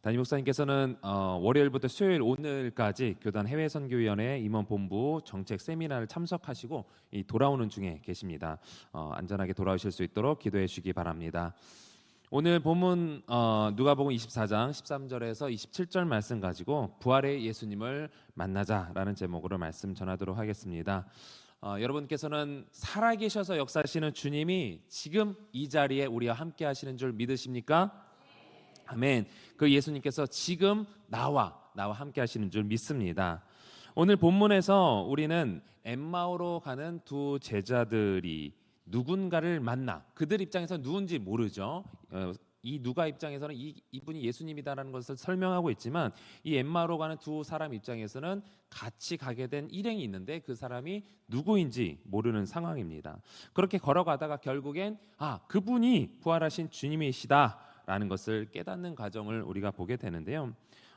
담임 목사님께서는 월요일부터 수요일 오늘까지 교단 해외선교위원회 임원본부 정책 세미나를 참석하시고 돌아오는 중에 계십니다. 안전하게 돌아오실 수 있도록 기도해 주시기 바랍니다. 오늘 본문 누가복음 24장 13절에서 27절 말씀 가지고 부활의 예수님을 만나자라는 제목으로 말씀 전하도록 하겠습니다. 여러분께서는 살아계셔서 역사하시는 주님이 지금 이 자리에 우리와 함께 하시는 줄 믿으십니까? 아멘. 그 예수님께서 지금 나와 함께 하시는 줄 믿습니다. 오늘 본문에서 우리는 엠마오로 가는 두 제자들이 누군가를 만나, 그들 입장에서 누군지 모르죠. 이 누가 입장에서는 이분이 예수님이다라는 것을 설명하고 있지만 이 엠마오로 가는 두 사람 입장에서는 같이 가게 된 일행이 있는데 그 사람이 누구인지 모르는 상황입니다. 그렇게 걸어가다가 결국엔 그분이 부활하신 주님이시다라는 것을 깨닫는 과정을 우리가 보게 되는데요.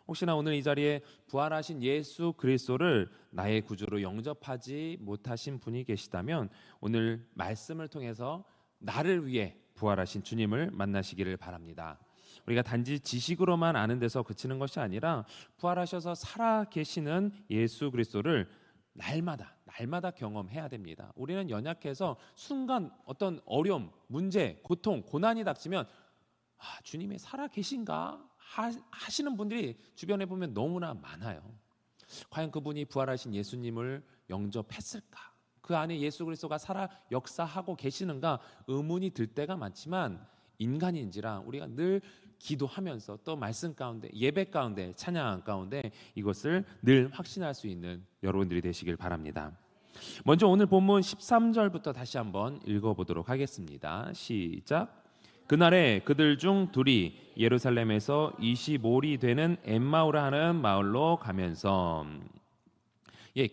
혹시나 오늘 이 자리에 부활하신 예수 그리스도를 나의 구주로 영접하지 못하신 분이 계시다면 오늘 말씀을 통해서 나를 위해 부활하신 주님을 만나시기를 바랍니다. 우리가 단지 지식으로만 아는 데서 그치는 것이 아니라 부활하셔서 살아 계시는 예수 그리스도를 날마다 경험해야 됩니다. 우리는 연약해서 순간 어떤 어려움, 문제, 고통, 고난이 닥치면 주님이 살아 계신가 하시는 분들이 주변에 보면 너무나 많아요. 과연 그분이 부활하신 예수님을 영접했을까? 그 안에 예수 그리스도가 살아 역사하고 계시는가 의문이 들 때가 많지만 인간인지라 우리가 늘 기도하면서 또 말씀 가운데 예배 가운데 찬양 가운데 이것을 늘 확신할 수 있는 여러분들이 되시길 바랍니다. 먼저 오늘 본문 13절부터 다시 한번 읽어보도록 하겠습니다. 시작. 그날에 그들 중 둘이 예루살렘에서 25리 되는 엠마오라 하는 마을로 가면서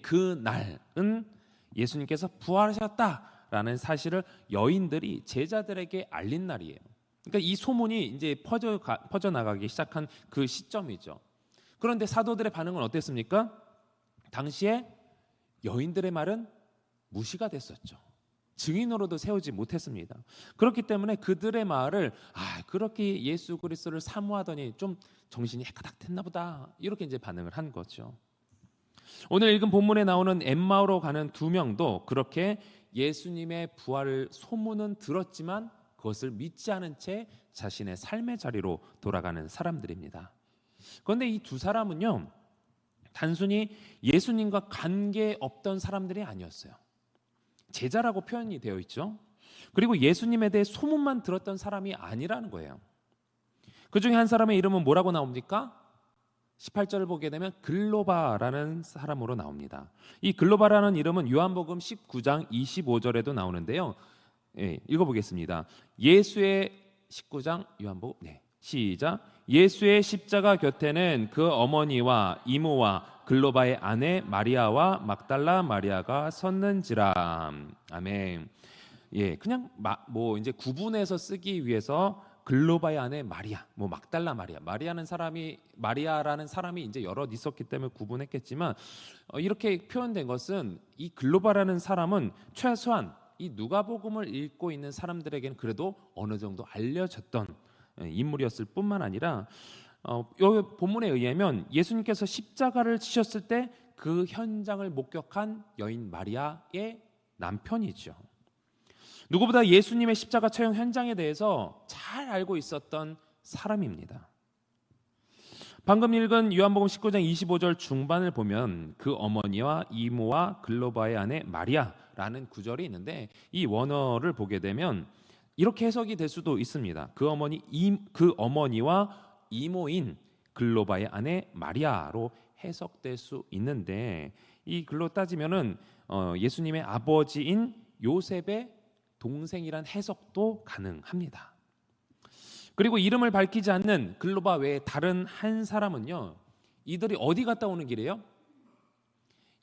그날은 예수님께서 부활하셨다라는 사실을 여인들이 제자들에게 알린 날이에요. 그러니까 이 소문이 이제 퍼져나가기 시작한 그 시점이죠. 그런데 사도들의 반응은 어땠습니까? 당시에 여인들의 말은 무시가 됐었죠. 증인으로도 세우지 못했습니다. 그렇기 때문에 그들의 말을 그렇게 예수 그리스도를 사모하더니 좀 정신이 해가닥됐나 보다 이렇게 이제 반응을 한 거죠. 오늘 읽은 본문에 나오는 엠마오로 가는 두 명도 그렇게 예수님의 부활을 소문은 들었지만 그것을 믿지 않은 채 자신의 삶의 자리로 돌아가는 사람들입니다. 그런데 이 두 사람은요 단순히 예수님과 관계없던 사람들이 아니었어요. 제자라고 표현이 되어 있죠. 그리고 예수님에 대해 소문만 들었던 사람이 아니라는 거예요. 그 중에 한 사람의 이름은 뭐라고 나옵니까? 18절을 보게 되면 글로바라는 사람으로 나옵니다. 이 글로바라는 이름은 요한복음 19장 25절에도 나오는데요. 읽어보겠습니다. 예수의 19장 요한복음 시작. 예수의 십자가 곁에는 그 어머니와 이모와 글로바의 아내 마리아와 막달라 마리아가 섰는지라. 아멘. 그냥 이제 구분해서 쓰기 위해서 글로바의 아내 마리아, 막달라 마리아라는 사람이 이제 여럿 있었기 때문에 구분했겠지만 이렇게 표현된 것은 이 글로바라는 사람은 최소한 이 누가복음을 읽고 있는 사람들에게는 그래도 어느 정도 알려졌던 인물이었을 뿐만 아니라 이 본문에 의하면 예수님께서 십자가를 지셨을 때 그 현장을 목격한 여인 마리아의 남편이죠. 누구보다 예수님의 십자가 처형 현장에 대해서 잘 알고 있었던 사람입니다. 방금 읽은 요한복음 19장 25절 중반을 보면 그 어머니와 이모와 글로바의 아내 마리아라는 구절이 있는데 이 원어를 보게 되면 이렇게 해석이 될 수도 있습니다. 그 어머니와 이모인 글로바의 아내 마리아로 해석될 수 있는데 이 글로 따지면은 예수님의 아버지인 요셉의 동생이란 해석도 가능합니다. 그리고 이름을 밝히지 않는 글로바 외에 다른 한 사람은요, 이들이 어디 갔다 오는 길이에요?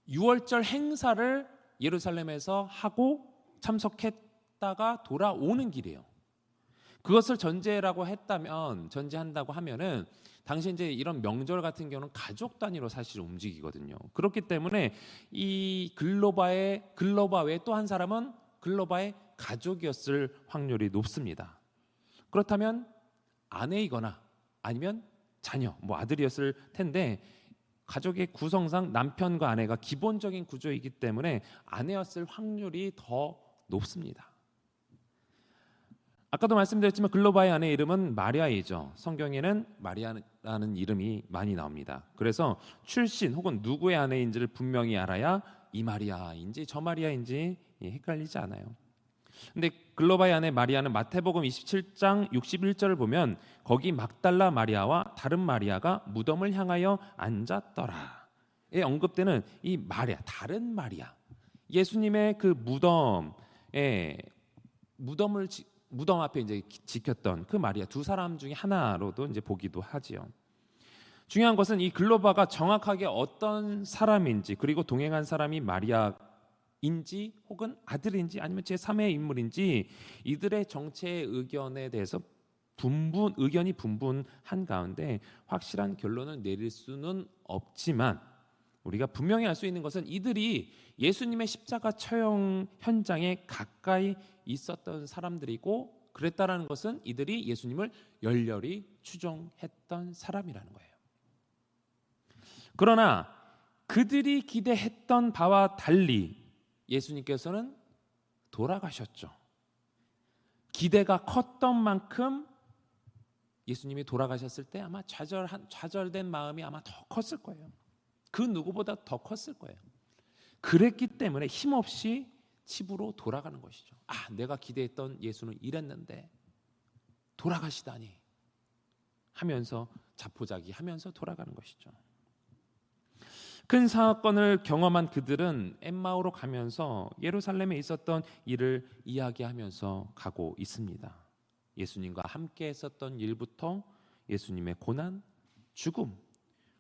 유월절 행사를 예루살렘에서 하고 참석했다가 돌아오는 길이에요. 그것을 전제한다고 하면은 당시 이제 이런 명절 같은 경우는 가족 단위로 사실 움직이거든요. 그렇기 때문에 이 글로바 외에 또 한 사람은 글로바의 가족이었을 확률이 높습니다. 그렇다면 아내이거나 아니면 자녀, 아들이었을 텐데 가족의 구성상 남편과 아내가 기본적인 구조이기 때문에 아내였을 확률이 더 높습니다. 아까도 말씀드렸지만 글로바의 아내 이름은 마리아이죠. 성경에는 마리아라는 이름이 많이 나옵니다. 그래서 출신 혹은 누구의 아내인지를 분명히 알아야 이 마리아인지 저 마리아인지 헷갈리지 않아요. 근데 글로바의 아내 마리아는 마태복음 27장 61절을 보면 거기 막달라 마리아와 다른 마리아가 무덤을 향하여 앉았더라에 언급되는 이 마리아, 다른 마리아, 예수님의 그 무덤 앞에 이제 지켰던 그 마리아 두 사람 중에 하나로도 이제 보기도 하지요. 중요한 것은 이 글로바가 정확하게 어떤 사람인지, 그리고 동행한 사람이 마리아인지 혹은 아들인지 아니면 제3의 인물인지 이들의 정체의 의견에 대해서 의견이 분분한 가운데 확실한 결론을 내릴 수는 없지만 우리가 분명히 알 수 있는 것은 이들이 예수님의 십자가 처형 현장에 가까이 있었던 사람들이고, 그랬다라는 것은 이들이 예수님을 열렬히 추종했던 사람이라는 거예요. 그러나 그들이 기대했던 바와 달리 예수님께서는 돌아가셨죠. 기대가 컸던 만큼 예수님이 돌아가셨을 때 아마 좌절된 마음이 아마 더 컸을 거예요. 그 누구보다 더 컸을 거예요. 그랬기 때문에 힘없이 집으로 돌아가는 것이죠. 내가 기대했던 예수는 이랬는데 돌아가시다니 하면서 자포자기하면서 돌아가는 것이죠. 큰 사건을 경험한 그들은 엠마오로 가면서 예루살렘에 있었던 일을 이야기하면서 가고 있습니다. 예수님과 함께 했었던 일부터 예수님의 고난, 죽음,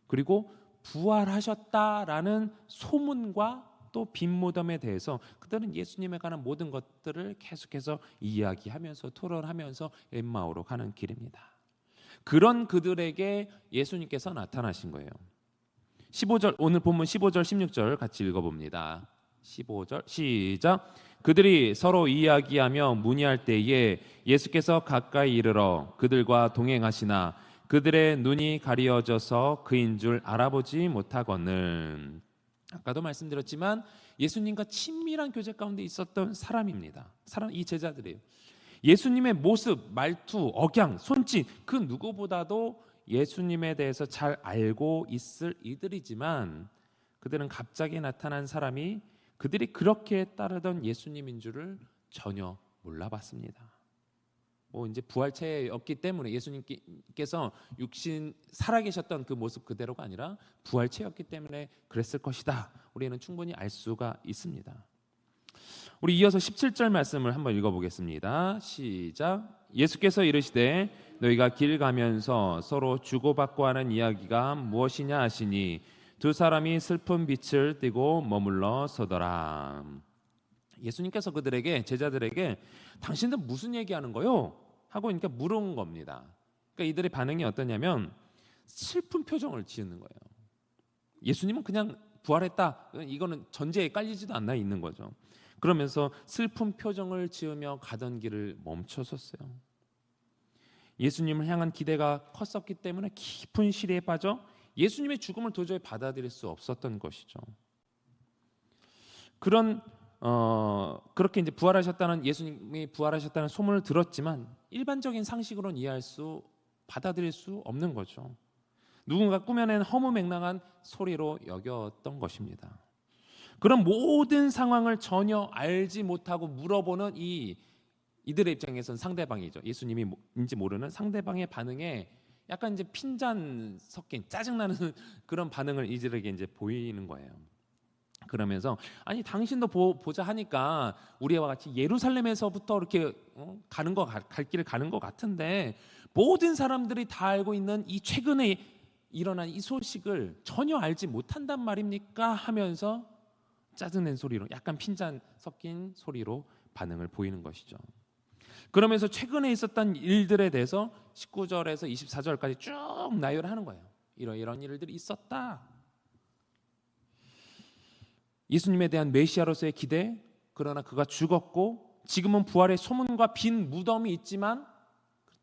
그리고 부활하셨다라는 소문과 또 빈 무덤에 대해서 그들은 예수님에 관한 모든 것들을 계속해서 이야기하면서 토론하면서 엠마오로 가는 길입니다. 그런 그들에게 예수님께서 나타나신 거예요. 15절, 오늘 본문 15절 16절 같이 읽어봅니다. 15절 시작. 그들이 서로 이야기하며 문의할 때에 예수께서 가까이 이르러 그들과 동행하시나 그들의 눈이 가리어져서 그인 줄 알아보지 못하거늘. 아까도 말씀드렸지만 예수님과 친밀한 교제 가운데 있었던 사람입니다. 이 제자들이에요. 예수님의 모습, 말투, 억양, 손짓 그 누구보다도 예수님에 대해서 잘 알고 있을 이들이지만 그들은 갑자기 나타난 사람이 그들이 그렇게 따르던 예수님인 줄을 전혀 몰라봤습니다. 이제 부활체였기 때문에 예수님께서 육신 살아계셨던 그 모습 그대로가 아니라 부활체였기 때문에 그랬을 것이다. 우리는 충분히 알 수가 있습니다. 우리 이어서 17절 말씀을 한번 읽어보겠습니다. 시작. 예수께서 이르시되 너희가 길 가면서 서로 주고받고 하는 이야기가 무엇이냐 하시니 두 사람이 슬픈 빛을 띠고 머물러 서더라. 예수님께서 그들에게, 제자들에게 당신들 무슨 얘기하는 거요? 하고 그러니까 물은 겁니다. 그러니까 이들의 반응이 어떠냐면 슬픈 표정을 지으는 거예요. 예수님은 그냥 부활했다, 이거는 전제에 깔리지도 않나 있는 거죠. 그러면서 슬픈 표정을 지으며 가던 길을 멈춰섰어요. 예수님을 향한 기대가 컸었기 때문에 깊은 시리에 빠져 예수님의 죽음을 도저히 받아들일 수 없었던 것이죠. 그렇게 이제 예수님이 부활하셨다는 소문을 들었지만 일반적인 상식으로는 받아들일 수 없는 거죠. 누군가 꾸며낸 허무맹랑한 소리로 여겼던 것입니다. 그런 모든 상황을 전혀 알지 못하고 물어보는 이들의 입장에서는 상대방이죠. 예수님인지 모르는 상대방의 반응에 약간 이제 핀잔 섞인 짜증나는 그런 반응을 이들에게 이제 보이는 거예요. 그러면서 당신도 보자 하니까 우리와 같이 예루살렘에서부터 이렇게 갈 길을 가는 것 같은데 모든 사람들이 다 알고 있는 이 최근에 일어난 이 소식을 전혀 알지 못한단 말입니까? 하면서 짜증낸 소리로, 약간 핀잔 섞인 소리로 반응을 보이는 것이죠. 그러면서 최근에 있었던 일들에 대해서 19절에서 24절까지 쭉 나열하는 거예요. 이런 일들이 있었다. 예수님에 대한 메시아로서의 기대, 그러나 그가 죽었고 지금은 부활의 소문과 빈 무덤이 있지만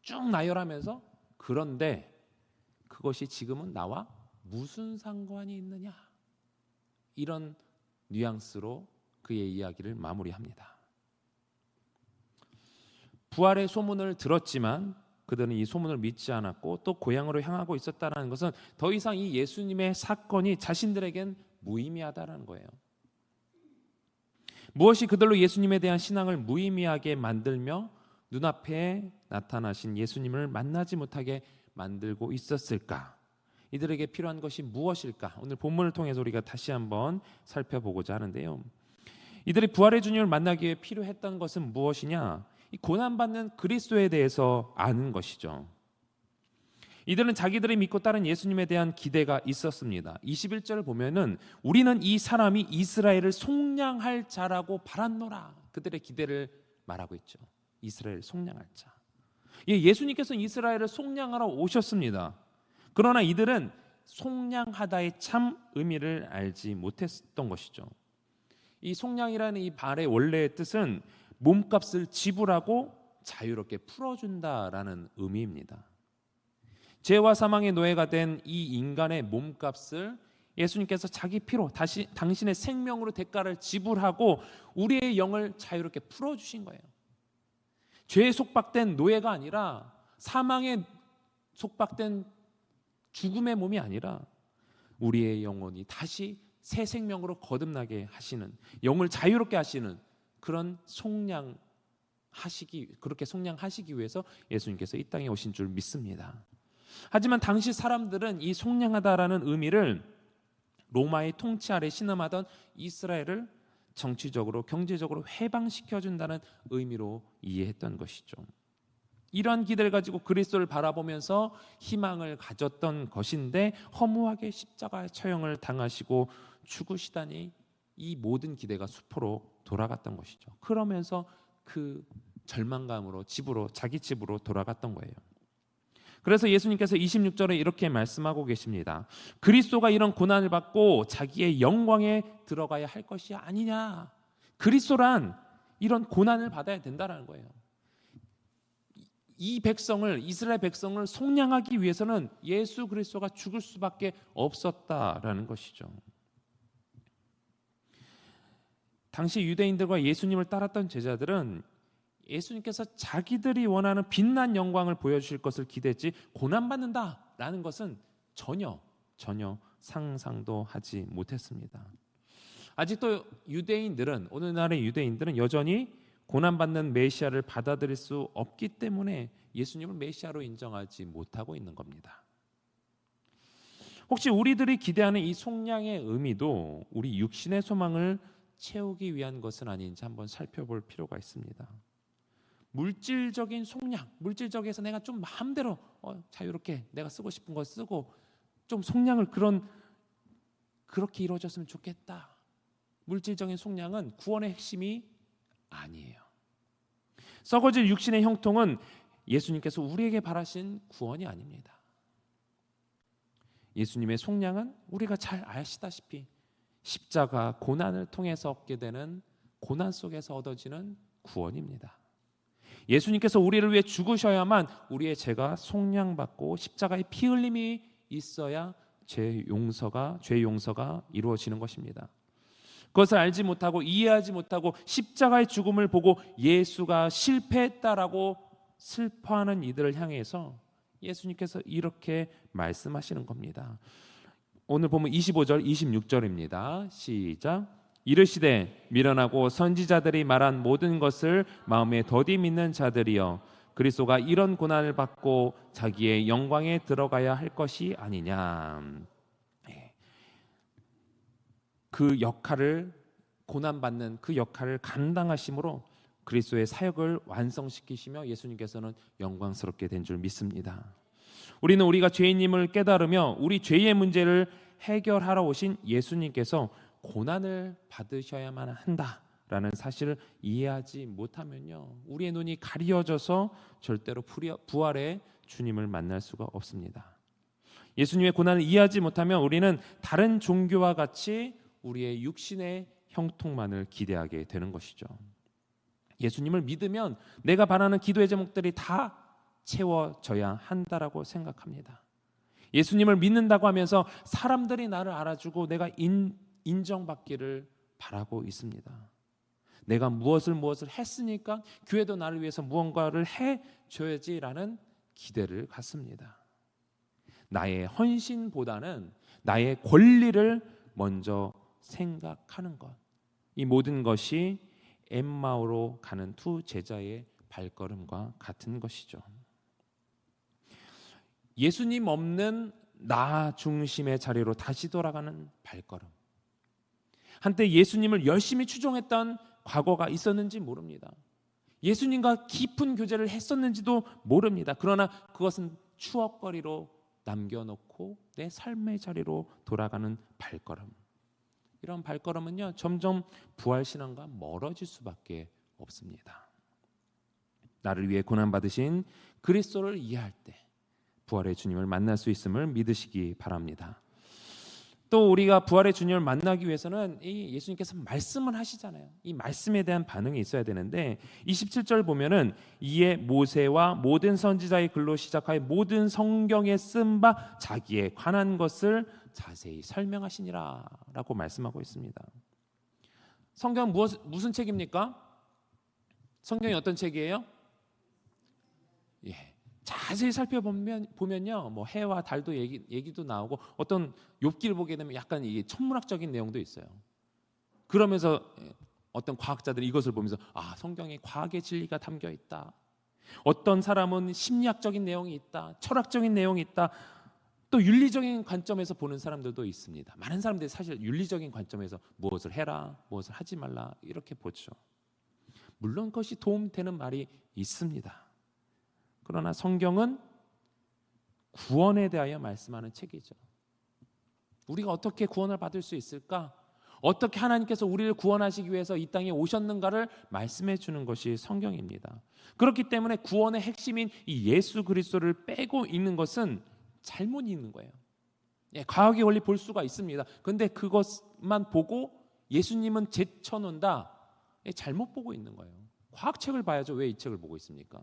쭉 나열하면서 그런데 그것이 지금은 나와 무슨 상관이 있느냐? 이런 뉘앙스로 그의 이야기를 마무리합니다. 부활의 소문을 들었지만 그들은 이 소문을 믿지 않았고 또 고향으로 향하고 있었다는 것은 더 이상 이 예수님의 사건이 자신들에겐 무의미하다는 거예요. 무엇이 그들로 예수님에 대한 신앙을 무의미하게 만들며 눈앞에 나타나신 예수님을 만나지 못하게 만들고 있었을까? 이들에게 필요한 것이 무엇일까? 오늘 본문을 통해서 우리가 다시 한번 살펴보고자 하는데요. 이들이 부활의 주님을 만나기 위해 필요했던 것은 무엇이냐? 이 고난받는 그리스도에 대해서 아는 것이죠. 이들은 자기들이 믿고 따른 예수님에 대한 기대가 있었습니다. 21절을 보면은 우리는 이 사람이 이스라엘을 속량할 자라고 바랐노라. 그들의 기대를 말하고 있죠. 이스라엘을 속량할 자. 예수님께서 이스라엘을 속량하러 오셨습니다. 그러나 이들은 속량하다의 참 의미를 알지 못했던 것이죠. 이 속량이라는 이 말의 원래의 뜻은 몸값을 지불하고 자유롭게 풀어준다라는 의미입니다. 죄와 사망의 노예가 된 이 인간의 몸값을 예수님께서 자기 피로 다시 당신의 생명으로 대가를 지불하고 우리의 영을 자유롭게 풀어주신 거예요. 죄에 속박된 노예가 아니라 사망에 속박된 죽음의 몸이 아니라 우리의 영혼이 다시 새 생명으로 거듭나게 하시는, 영을 자유롭게 하시는 그런 그렇게 속량하시기 위해서 예수님께서 이 땅에 오신 줄 믿습니다. 하지만 당시 사람들은 이 속량하다라는 의미를 로마의 통치 아래 신음하던 이스라엘을 정치적으로 경제적으로 해방시켜준다는 의미로 이해했던 것이죠. 이러한 기대를 가지고 그리스도를 바라보면서 희망을 가졌던 것인데 허무하게 십자가의 처형을 당하시고 죽으시다니 이 모든 기대가 수포로 돌아갔던 것이죠. 그러면서 그 절망감으로 자기 집으로 돌아갔던 거예요. 그래서 예수님께서 26절에 이렇게 말씀하고 계십니다. 그리스도가 이런 고난을 받고 자기의 영광에 들어가야 할 것이 아니냐. 그리스도란 이런 고난을 받아야 된다는 거예요. 이스라엘 백성을 속량하기 위해서는 예수 그리스도가 죽을 수밖에 없었다라는 것이죠. 당시 유대인들과 예수님을 따랐던 제자들은 예수님께서 자기들이 원하는 빛난 영광을 보여주실 것을 기대했지 고난받는다라는 것은 전혀 상상도 하지 못했습니다. 아직도 오늘날의 유대인들은 여전히 고난받는 메시아를 받아들일 수 없기 때문에 예수님을 메시아로 인정하지 못하고 있는 겁니다. 혹시 우리들이 기대하는 이 속량의 의미도 우리 육신의 소망을 채우기 위한 것은 아닌지 한번 살펴볼 필요가 있습니다. 물질적인 속량, 물질적에서 내가 좀 마음대로 자유롭게 내가 쓰고 싶은 거 쓰고 좀 속량을 그렇게 이루어졌으면 좋겠다. 물질적인 속량은 구원의 핵심이 아니에요. 썩어질 육신의 형통은 예수님께서 우리에게 바라신 구원이 아닙니다. 예수님의 속량은 우리가 잘 아시다시피 십자가 고난을 통해서 얻게 되는 고난 속에서 얻어지는 구원입니다. 예수님께서 우리를 위해 죽으셔야만 우리의 죄가 속량받고 십자가의 피 흘림이 있어야 죄 용서가 이루어지는 것입니다. 그것을 알지 못하고 이해하지 못하고 십자가의 죽음을 보고 예수가 실패했다라고 슬퍼하는 이들을 향해서 예수님께서 이렇게 말씀하시는 겁니다. 오늘 보면 25절, 26절입니다. 시작. 이르시되 미련하고 선지자들이 말한 모든 것을 마음에 더디 믿는 자들이여 그리스도가 이런 고난을 받고 자기의 영광에 들어가야 할 것이 아니냐. 그 역할을 고난받는 그 역할을 감당하심으로 그리스도의 사역을 완성시키시며 예수님께서는 영광스럽게 된 줄 믿습니다. 우리는 우리가 죄인임을 깨달으며 우리 죄의 문제를 해결하러 오신 예수님께서 고난을 받으셔야만 한다라는 사실을 이해하지 못하면요, 우리의 눈이 가려져서 절대로 부활의 주님을 만날 수가 없습니다. 예수님의 고난을 이해하지 못하면 우리는 다른 종교와 같이 우리의 육신의 형통만을 기대하게 되는 것이죠. 예수님을 믿으면 내가 바라는 기도의 제목들이 다 채워져야 한다라고 생각합니다. 예수님을 믿는다고 하면서 사람들이 나를 알아주고 내가 인정받기를 바라고 있습니다. 내가 무엇을 했으니까 교회도 나를 위해서 무언가를 해줘야지라는 기대를 갖습니다. 나의 헌신보다는 나의 권리를 먼저 생각하는 것. 이 모든 것이 엠마오로 가는 두 제자의 발걸음과 같은 것이죠. 예수님 없는 나 중심의 자리로 다시 돌아가는 발걸음. 한때 예수님을 열심히 추종했던 과거가 있었는지 모릅니다. 예수님과 깊은 교제를 했었는지도 모릅니다. 그러나 그것은 추억거리로 남겨놓고 내 삶의 자리로 돌아가는 발걸음. 이런 발걸음은요, 점점 부활신앙과 멀어질 수밖에 없습니다. 나를 위해 고난받으신 그리스도를 이해할 때 부활의 주님을 만날 수 있음을 믿으시기 바랍니다. 또 우리가 부활의 주님을 만나기 위해서는 이 예수님께서 말씀을 하시잖아요. 이 말씀에 대한 반응이 있어야 되는데 27절 보면은 이에 모세와 모든 선지자의 글로 시작하여 모든 성경에 쓴 바 자기에 관한 것을 자세히 설명하시니라 라고 말씀하고 있습니다. 성경 무슨 책입니까? 성경이 어떤 책이에요? 예. 자세히 살펴보면요, 뭐 해와 달도 얘기도 나오고 어떤 욥기를 보게 되면 약간 이게 천문학적인 내용도 있어요. 그러면서 어떤 과학자들이 이것을 보면서 성경에 과학의 진리가 담겨 있다. 어떤 사람은 심리학적인 내용이 있다, 철학적인 내용이 있다. 또 윤리적인 관점에서 보는 사람들도 있습니다. 많은 사람들이 사실 윤리적인 관점에서 무엇을 해라, 무엇을 하지 말라 이렇게 보죠. 물론 그것이 도움되는 말이 있습니다. 그러나 성경은 구원에 대하여 말씀하는 책이죠. 우리가 어떻게 구원을 받을 수 있을까? 어떻게 하나님께서 우리를 구원하시기 위해서 이 땅에 오셨는가를 말씀해 주는 것이 성경입니다. 그렇기 때문에 구원의 핵심인 이 예수 그리스도를 빼고 있는 것은 잘못 있는 거예요. 과학의 원리 볼 수가 있습니다. 그런데 그것만 보고 예수님은 제쳐놓는다. 잘못 보고 있는 거예요. 과학책을 봐야죠. 왜 이 책을 보고 있습니까?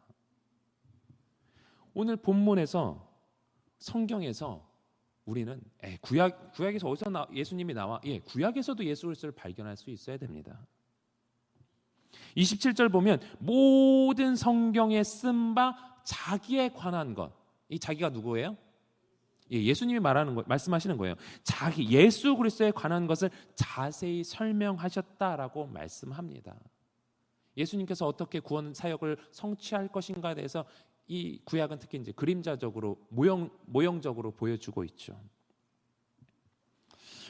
오늘 본문에서 성경에서 우리는 구약에서 어디서 예수님이 나와? 구약에서도 예수 그리스도를 발견할 수 있어야 됩니다. 27절 보면 모든 성경에 쓴 바 자기에 관한 것. 이 자기가 누구예요? 예수님이 말씀하시는 거예요. 예수 그리스도에 관한 것을 자세히 설명하셨다라고 말씀합니다. 예수님께서 어떻게 구원 사역을 성취할 것인가에 대해서 이 구약은 특히 이제 그림자적으로 모형적으로 보여주고 있죠.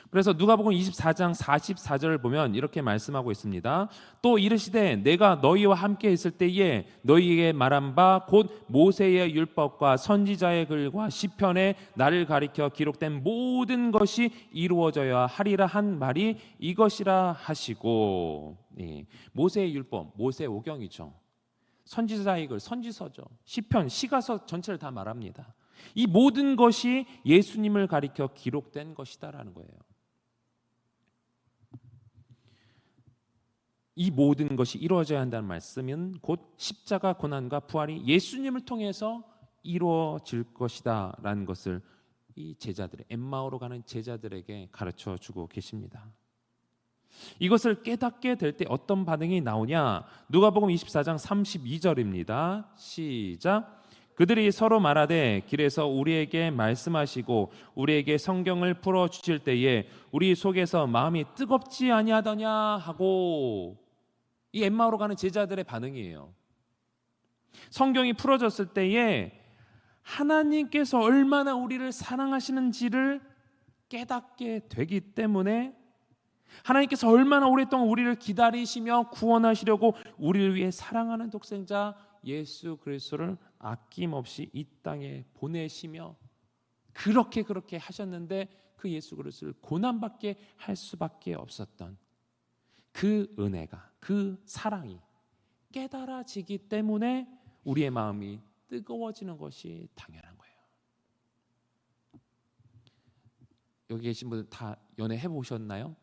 그래서 누가복음 24장 44절을 보면 이렇게 말씀하고 있습니다. 또 이르시되 내가 너희와 함께 있을 때에 너희에게 말한 바 곧 모세의 율법과 선지자의 글과 시편에 나를 가리켜 기록된 모든 것이 이루어져야 하리라 한 말이 이것이라 하시고. 모세의 율법, 모세 오경이죠. 선지자의 글, 선지서죠. 시편, 시가서 전체를 다 말합니다. 이 모든 것이 예수님을 가리켜 기록된 것이다라는 거예요. 이 모든 것이 이루어져야 한다는 말씀은 곧 십자가 고난과 부활이 예수님을 통해서 이루어질 것이다라는 것을 이 제자들의 엠마오로 가는 제자들에게 가르쳐 주고 계십니다. 이것을 깨닫게 될 때 어떤 반응이 나오냐? 누가복음 24장 32절입니다. 시작. 그들이 서로 말하되 길에서 우리에게 말씀하시고 우리에게 성경을 풀어 주실 때에 우리 속에서 마음이 뜨겁지 아니하더냐 하고. 이 엠마오로 가는 제자들의 반응이에요. 성경이 풀어졌을 때에 하나님께서 얼마나 우리를 사랑하시는지를 깨닫게 되기 때문에 하나님께서 얼마나 오랫동안 우리를 기다리시며 구원하시려고 우리를 위해 사랑하는 독생자 예수 그리스도를 아낌없이 이 땅에 보내시며 그렇게 하셨는데 그 예수 그리스도를 고난받게 할 수밖에 없었던 그 은혜가, 그 사랑이 깨달아지기 때문에 우리의 마음이 뜨거워지는 것이 당연한 거예요. 여기 계신 분들 다 연애 해보셨나요?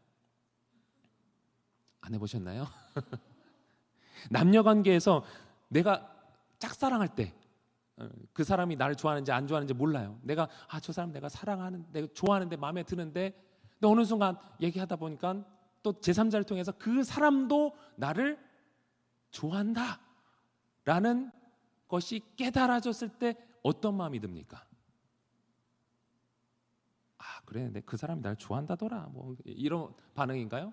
안 해보셨나요? 남녀관계에서 내가 짝사랑할 때 그 사람이 나를 좋아하는지 안 좋아하는지 몰라요. 내가 저 사람 내가 사랑하는, 내가 좋아하는데 마음에 드는데, 근데 어느 순간 얘기하다 보니까 또 제3자를 통해서 그 사람도 나를 좋아한다 라는 것이 깨달아졌을 때 어떤 마음이 듭니까? 그래, 그 사람이 나를 좋아한다더라, 뭐 이런 반응인가요?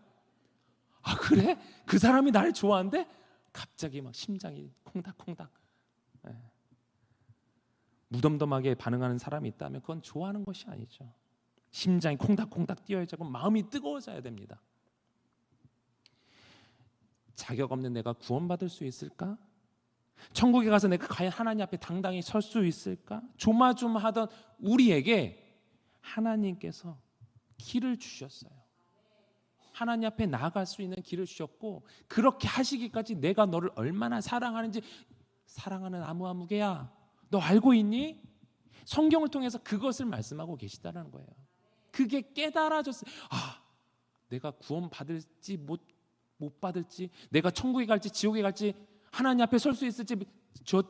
그래? 그 사람이 나를 좋아한대? 갑자기 막 심장이 콩닥콩닥. 무덤덤하게 반응하는 사람이 있다면 그건 좋아하는 것이 아니죠. 심장이 콩닥콩닥 뛰어야죠. 그럼 마음이 뜨거워져야 됩니다. 자격 없는 내가 구원받을 수 있을까? 천국에 가서 내가 과연 하나님 앞에 당당히 설 수 있을까? 조마조마하던 우리에게 하나님께서 길을 주셨어요. 하나님 앞에 나아갈 수 있는 길을 주셨고, 그렇게 하시기까지 내가 너를 얼마나 사랑하는지, 사랑하는 아무개야, 너 알고 있니? 성경을 통해서 그것을 말씀하고 계시다는 거예요. 그게 깨달아졌어요. 내가 구원받을지 못 받을지, 내가 천국에 갈지 지옥에 갈지, 하나님 앞에 설 수 있을지, 저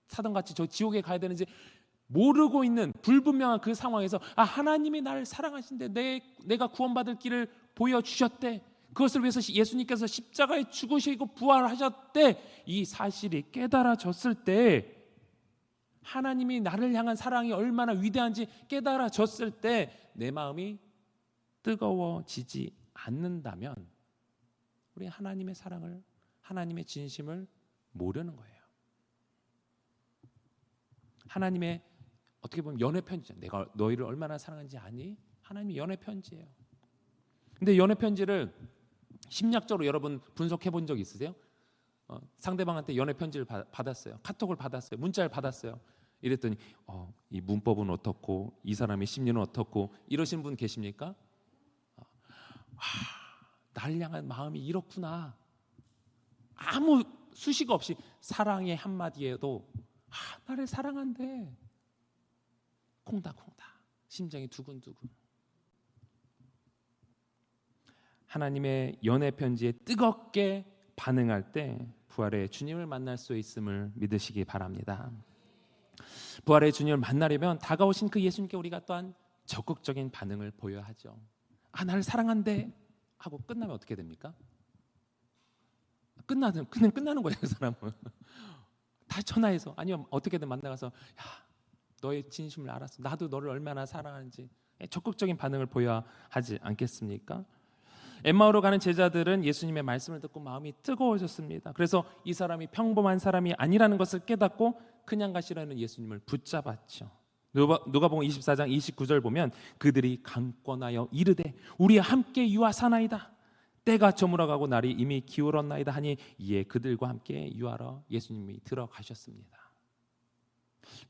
사단같이 저 지옥에 가야 되는지 모르고 있는 불분명한 그 상황에서 하나님이 나를 사랑하신대, 내가 구원받을 길을 보여주셨대, 그것을 위해서 예수님께서 십자가에 죽으시고 부활하셨대, 이 사실이 깨달아졌을 때, 하나님이 나를 향한 사랑이 얼마나 위대한지 깨달아졌을 때 내 마음이 뜨거워지지 않는다면 우리 하나님의 사랑을, 하나님의 진심을 모르는 거예요. 하나님의 어떻게 보면 연애 편지죠. 내가 너희를 얼마나 사랑하는지 아니? 하나님의 연애 편지예요. 근데 연애 편지를 심리학적으로 여러분 분석해 본 적 있으세요? 상대방한테 연애 편지를 받았어요. 카톡을 받았어요. 문자를 받았어요. 이랬더니 이 문법은 어떻고, 이 사람의 심리는 어떻고, 이러신 분 계십니까? 나를 향한 마음이 이렇구나. 아무 수식 없이 사랑의 한마디에도 나를 사랑한대. 콩닥콩닥 심장이 두근두근. 하나님의 연애 편지에 뜨겁게 반응할 때 부활의 주님을 만날 수 있음을 믿으시기 바랍니다. 부활의 주님을 만나려면 다가오신 그 예수님께 우리가 또한 적극적인 반응을 보여야 하죠. 나를 사랑한대 하고 끝나면 어떻게 됩니까? 그냥 끝나는 거예요. 그 사람은 다시 전화해서, 아니면 어떻게든 만나가서 너의 진심을 알았어, 나도 너를 얼마나 사랑하는지 적극적인 반응을 보여야 하지 않겠습니까? 엠마오로 가는 제자들은 예수님의 말씀을 듣고 마음이 뜨거워졌습니다. 그래서 이 사람이 평범한 사람이 아니라는 것을 깨닫고 그냥 가시라는 예수님을 붙잡았죠. 누가복음 24장 29절 보면 그들이 강권하여 이르되 우리와 함께 유하사나이다, 때가 저물어가고 날이 이미 기울었나이다 하니 이에 그들과 함께 유하러 예수님이 들어가셨습니다.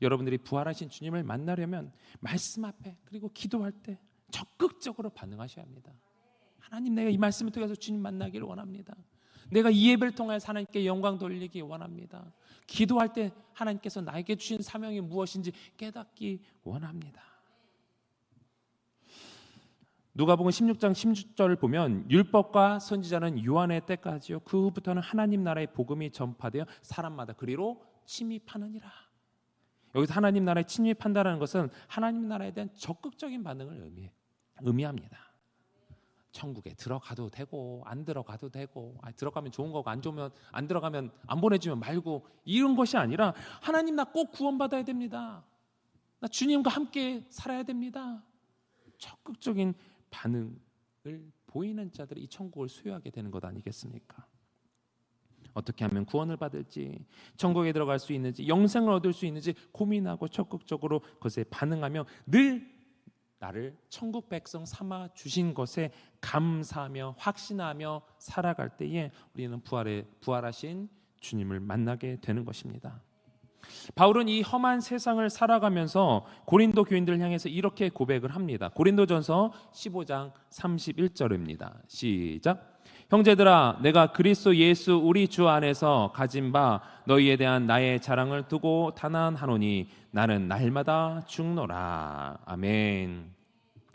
여러분들이 부활하신 주님을 만나려면 말씀 앞에 그리고 기도할 때 적극적으로 반응하셔야 합니다. 하나님, 내가 이 말씀을 통해서 주님 만나기를 원합니다. 내가 이 예배를 통해서 하나님께 영광 돌리기 원합니다. 기도할 때 하나님께서 나에게 주신 사명이 무엇인지 깨닫기 원합니다. 누가복음 16장 16절을 보면 율법과 선지자는 요한의 때까지요, 그 후부터는 하나님 나라의 복음이 전파되어 사람마다 그리로 침입하느니라. 여기서 하나님 나라에 침입한다는 것은 하나님 나라에 대한 적극적인 반응을 의미합니다. 천국에 들어가도 되고 안 들어가도 되고, 들어가면 좋은 거고 안 들어가면 안 보내주면 말고, 이런 것이 아니라 하나님, 나 꼭 구원받아야 됩니다. 나 주님과 함께 살아야 됩니다. 적극적인 반응을 보이는 자들이 이 천국을 소유하게 되는 것 아니겠습니까? 어떻게 하면 구원을 받을지, 천국에 들어갈 수 있는지, 영생을 얻을 수 있는지 고민하고 적극적으로 그것에 반응하며 늘 나를 천국 백성 삼아 주신 것에 감사하며 확신하며 살아갈 때에 우리는 부활하신 주님을 만나게 되는 것입니다. 바울은 이 험한 세상을 살아가면서 고린도 교인들을 향해서 이렇게 고백을 합니다. 고린도전서 15장 31절입니다. 시작. 형제들아, 내가 그리스도 예수 우리 주 안에서 가진 바 너희에 대한 나의 자랑을 두고 단언하노니 나는 날마다 죽노라. 아멘.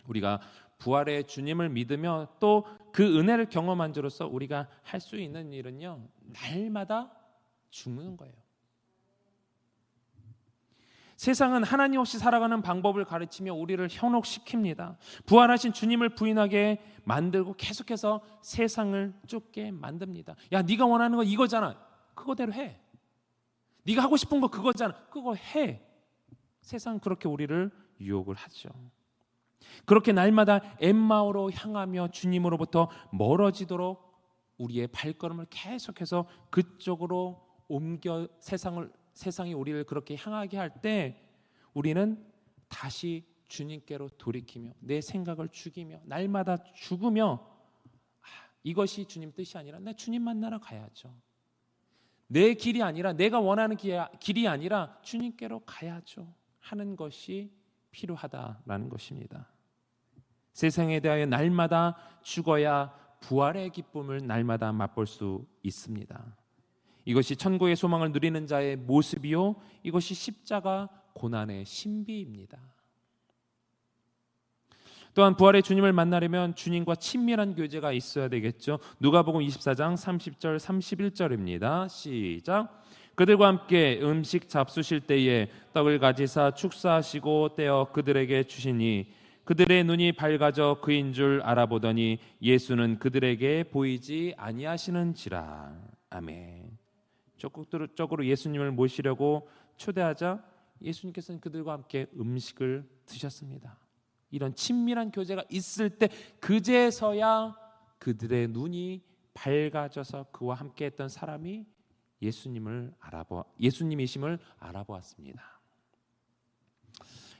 우리가 부활의 주님을 믿으며 또 그 은혜를 경험한 자로서 우리가 할 수 있는 일은요, 날마다 죽는 거예요. 세상은 하나님 없이 살아가는 방법을 가르치며 우리를 현혹시킵니다. 부활하신 주님을 부인하게 만들고 계속해서 세상을 쫓게 만듭니다. 야, 네가 원하는 거 이거잖아. 그거대로 해. 네가 하고 싶은 거 그거잖아. 그거 해. 세상은 그렇게 우리를 유혹을 하죠. 그렇게 날마다 엠마오로 향하며 주님으로부터 멀어지도록 우리의 발걸음을 계속해서 그쪽으로 옮겨 세상이 우리를 그렇게 향하게 할 때 우리는 다시 주님께로 돌이키며 내 생각을 죽이며 날마다 죽으며 이것이 주님 뜻이 아니라 나 주님 만나러 가야죠. 내 길이 아니라 내가 원하는 길이 아니라 주님께로 가야죠 하는 것이 필요하다라는 것입니다. 세상에 대하여 날마다 죽어야 부활의 기쁨을 날마다 맛볼 수 있습니다. 이것이 천국의 소망을 누리는 자의 모습이요, 이것이 십자가 고난의 신비입니다. 또한 부활의 주님을 만나려면 주님과 친밀한 교제가 있어야 되겠죠. 누가복음 24장 30절 31절입니다. 시작. 그들과 함께 음식 잡수실 때에 떡을 가지사 축사하시고 떼어 그들에게 주시니 그들의 눈이 밝아져 그인 줄 알아보더니 예수는 그들에게 보이지 아니하시는지라. 아멘. 적극적으로 예수님을 모시려고 초대하자 예수님께서는 그들과 함께 음식을 드셨습니다. 이런 친밀한 교제가 있을 때 그제서야 그들의 눈이 밝아져서 그와 함께했던 사람이 예수님이심을 알아보았습니다.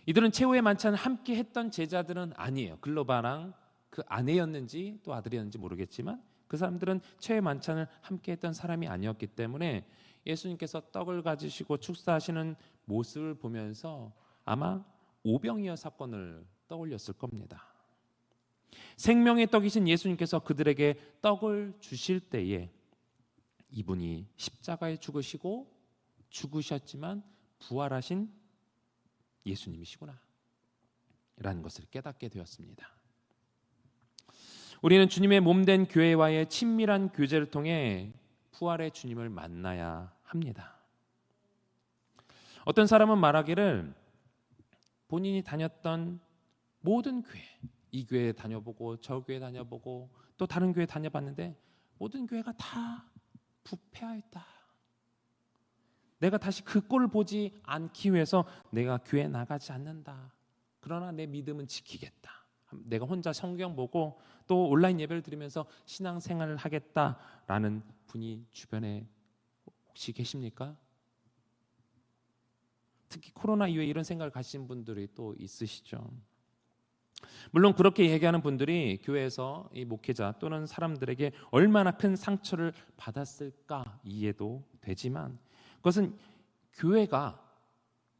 이들은 최후의 만찬을 함께 했던 제자들은 아니에요. 글로바랑 그 아내였는지 또 아들이었는지 모르겠지만 그 사람들은 최후의 만찬을 함께 했던 사람이 아니었기 때문에 예수님께서 떡을 가지시고 축사하시는 모습을 보면서 아마 오병이어 사건을 떠올렸을 겁니다. 생명의 떡이신 예수님께서 그들에게 떡을 주실 때에 이분이 십자가에 죽으셨지만 부활하신 예수님이시구나 라는 것을 깨닫게 되었습니다. 우리는 주님의 몸된 교회와의 친밀한 교제를 통해 부활의 주님을 만나야 합니다. 어떤 사람은 말하기를 본인이 다녔던 모든 교회, 이 교회 다녀보고 저 교회 다녀보고 또 다른 교회 다녀봤는데 모든 교회가 다 부패하였다. 내가 다시 그 꼴을 보지 않기 위해서 내가 교회 나가지 않는다. 그러나 내 믿음은 지키겠다. 내가 혼자 성경 보고 또 온라인 예배를 드리면서 신앙생활을 하겠다라는 분이 주변에 혹시 계십니까? 특히 코로나 이후에 이런 생각을 가진 분들이 또 있으시죠. 물론 그렇게 얘기하는 분들이 교회에서 이 목회자 또는 사람들에게 얼마나 큰 상처를 받았을까 이해도 되지만 그것은 교회가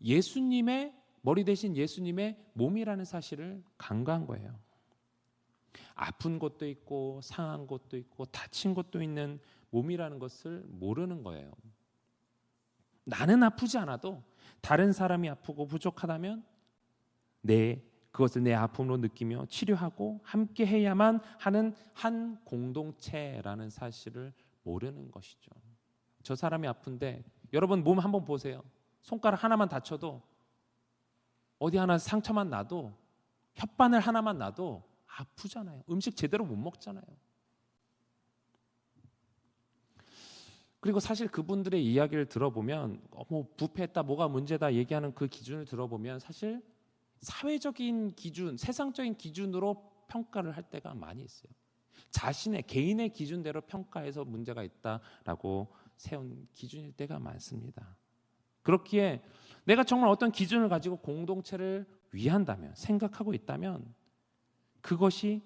예수님의 머리 대신 예수님의 몸이라는 사실을 간과한 거예요. 아픈 곳도 있고 상한 곳도 있고 다친 곳도 있는 몸이라는 것을 모르는 거예요. 나는 아프지 않아도 다른 사람이 아프고 부족하다면 그것을 내 아픔으로 느끼며 치료하고 함께 해야만 하는 한 공동체라는 사실을 모르는 것이죠. 저 사람이 아픈데 여러분 몸 한번 보세요. 손가락 하나만 다쳐도 어디 하나 상처만 나도 혓바늘 하나만 나도 아프잖아요. 음식 제대로 못 먹잖아요. 그리고 사실 그분들의 이야기를 들어보면 뭐 부패했다 뭐가 문제다 얘기하는 그 기준을 들어보면 사실 사회적인 기준, 세상적인 기준으로 평가를 할 때가 많이 있어요. 자신의 개인의 기준대로 평가해서 문제가 있다라고 세운 기준일 때가 많습니다. 그렇기에 내가 정말 어떤 기준을 가지고 공동체를 위한다면 생각하고 있다면 그것이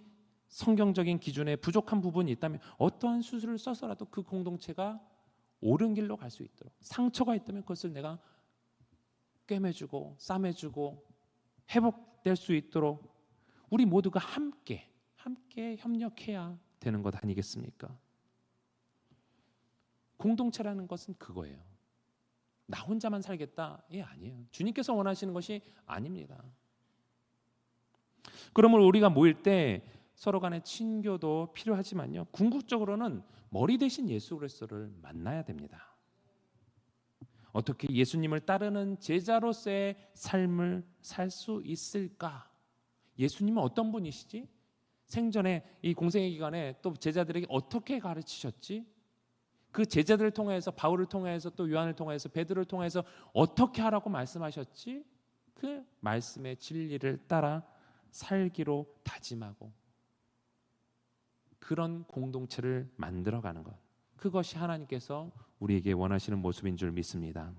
성경적인 기준에 부족한 부분이 있다면 어떠한 수술을 써서라도 그 공동체가 옳은 길로 갈 수 있도록 상처가 있다면 그것을 내가 꿰매주고 싸매주고 회복될 수 있도록 우리 모두가 함께 협력해야 되는 것 아니겠습니까? 공동체라는 것은 그거예요. 나 혼자만 살겠다? 아니에요. 주님께서 원하시는 것이 아닙니다. 그러므로 우리가 모일 때 서로 간의 친교도 필요하지만요. 궁극적으로는 머리 대신 예수 그리스도를 만나야 됩니다. 어떻게 예수님을 따르는 제자로서의 삶을 살 수 있을까? 예수님은 어떤 분이시지? 생전에 이 공생의 기간에 또 제자들에게 어떻게 가르치셨지? 그 제자들을 통해서, 바울을 통해서, 또 요한을 통해서, 베드로를 통해서 어떻게 하라고 말씀하셨지? 그 말씀의 진리를 따라 살기로 다짐하고 그런 공동체를 만들어가는 것, 그것이 하나님께서 우리에게 원하시는 모습인 줄 믿습니다.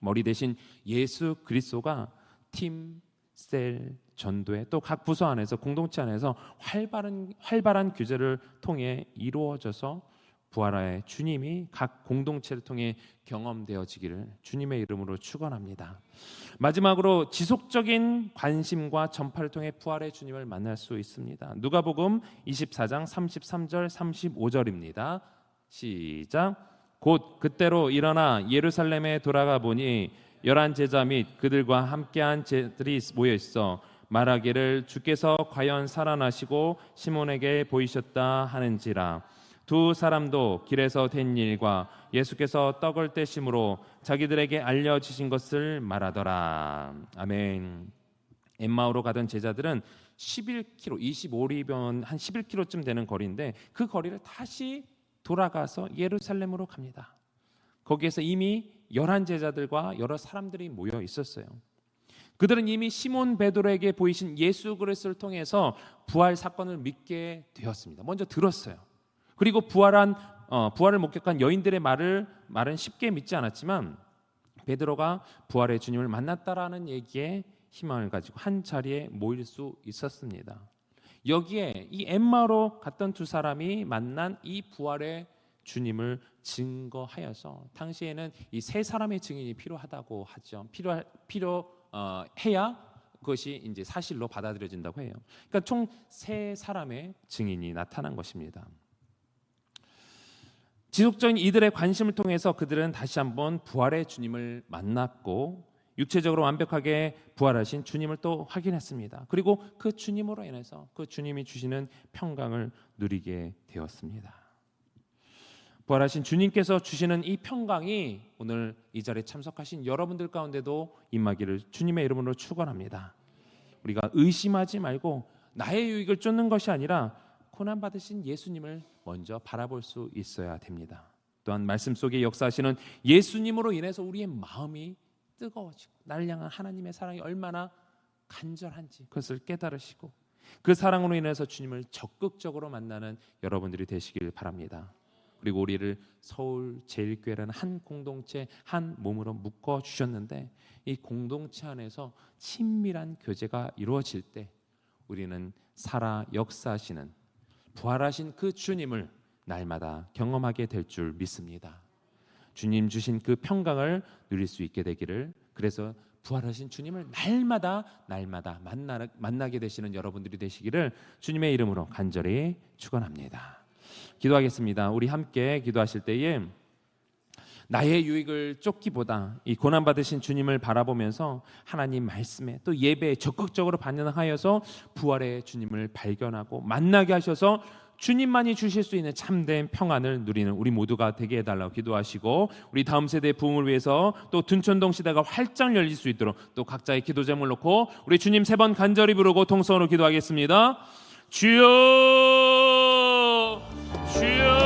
머리 대신 예수 그리스도가 팀, 셀, 전도회, 또 각 부서 안에서, 공동체 안에서 활발한 교제를 통해 이루어져서 부활의 주님이 각 공동체를 통해 경험되어지기를 주님의 이름으로 축원합니다. 마지막으로 지속적인 관심과 전파를 통해 부활의 주님을 만날 수 있습니다. 누가복음 24장 33절 35절입니다. 시작. 곧 그때로 일어나 예루살렘에 돌아가 보니 11 제자 및 그들과 함께한 제들이 모여 있어 말하기를 주께서 과연 살아나시고 시몬에게 보이셨다 하는지라. 두 사람도 길에서 된 일과 예수께서 떡을 떼심으로 자기들에게 알려주신 것을 말하더라. 아멘. 엠마오로 가던 제자들은 11km, 25리변 한 11km쯤 되는 거리인데 그 거리를 다시 돌아가서 예루살렘으로 갑니다. 거기에서 이미 11 제자들과 여러 사람들이 모여 있었어요. 그들은 이미 시몬 베드로에게 보이신 예수 그리스도를 통해서 부활 사건을 믿게 되었습니다. 먼저 들었어요. 그리고 부활을 목격한 여인들의 말은 쉽게 믿지 않았지만 베드로가 부활의 주님을 만났다라는 얘기에 희망을 가지고 한 자리에 모일 수 있었습니다. 여기에 이 엠마오로 갔던 두 사람이 만난 이 부활의 주님을 증거하여서 당시에는 이 세 사람의 증인이 필요하다고 하죠. 해야 그것이 이제 사실로 받아들여진다고 해요. 그러니까 총 세 사람의 증인이 나타난 것입니다. 지속적인 이들의 관심을 통해서 그들은 다시 한번 부활의 주님을 만났고 육체적으로 완벽하게 부활하신 주님을 또 확인했습니다. 그리고 그 주님으로 인해서 그 주님이 주시는 평강을 누리게 되었습니다. 부활하신 주님께서 주시는 이 평강이 오늘 이 자리에 참석하신 여러분들 가운데도 임하기를 주님의 이름으로 축원합니다. 우리가 의심하지 말고 나의 유익을 쫓는 것이 아니라 고난받으신 예수님을 먼저 바라볼 수 있어야 됩니다. 또한 말씀 속에 역사하시는 예수님으로 인해서 우리의 마음이 뜨거워지고 나를 향한 하나님의 사랑이 얼마나 간절한지 그것을 깨달으시고 그 사랑으로 인해서 주님을 적극적으로 만나는 여러분들이 되시길 바랍니다. 그리고 우리를 서울 제일교회라는 한 공동체, 한 몸으로 묶어 주셨는데 이 공동체 안에서 친밀한 교제가 이루어질 때 우리는 살아 역사하시는 부활하신 그 주님을 날마다 경험하게 될 줄 믿습니다. 주님 주신 그 평강을 누릴 수 있게 되기를, 그래서 부활하신 주님을 날마다 만나게 되시는 여러분들이 되시기를 주님의 이름으로 간절히 축원합니다. 기도하겠습니다. 우리 함께 기도하실 때에 나의 유익을 쫓기보다 이 고난받으신 주님을 바라보면서 하나님 말씀에 또 예배에 적극적으로 반응하여서 부활의 주님을 발견하고 만나게 하셔서 주님만이 주실 수 있는 참된 평안을 누리는 우리 모두가 되게 해달라고 기도하시고, 우리 다음 세대의 부흥을 위해서 또 둔촌동 시대가 활짝 열릴 수 있도록 또 각자의 기도 제목을 놓고 우리 주님 3번 간절히 부르고 통성으로 기도하겠습니다. 주여 주여